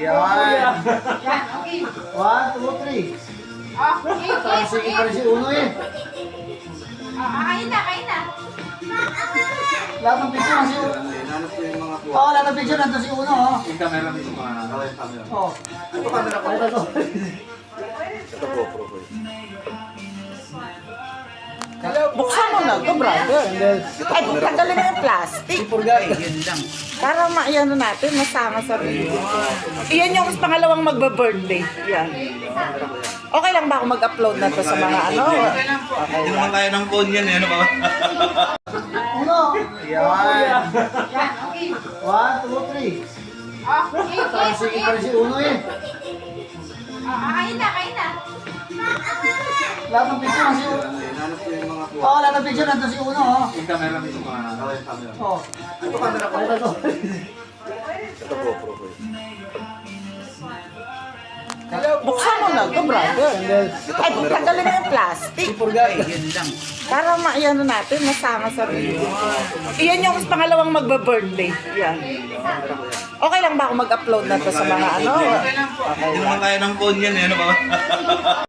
Yan. Yan, okay. 1, 2, 3. Okay, Sige pa rin si Uno eh. kain na, kain na. Lahat ng picture na si Uno. Hinanap ko yung mga kuha. Oo, lahat ng picture nandun si Uno. Oh. Yung camera mismo mga camera. Oh. Ito camera ko. Ito to. Ito GoPro ko. Buksan mo na ito, brother. Ay, tanggalin na yung plastic. Yun lang. Para maiyano natin, masama sa video. Iyan yung pangalawang magba-birthday. Yan. Okay lang ba ako mag-upload na to sa mga ano? Okay Hindi lang. naman kaya ng phone yan eh. Ano ba? Uno. Yan. Yan, okay. 1, 2, 3. Okay, Sige pa rin si Uno eh. kain na, kain na. Lahat ng picture na si Uno. Hinanap ko yung mga kuha. Oo, lahat ng picture nandun si Uno. Oh. Yung camera mismo mga camera. Oh. Ito camera ko. Ito to. Ito GoPro ko. Buksan mo na ito, brother. Ay, tanggalin na yung plastic. Yun lang. Para maiyano natin, masama sa video. Iyan yung pangalawang magba-birthday. Yan. Okay lang ba ako mag-upload na to sa mga ano? Okay Hindi lang. naman kaya ng phone yan eh. Ano ba?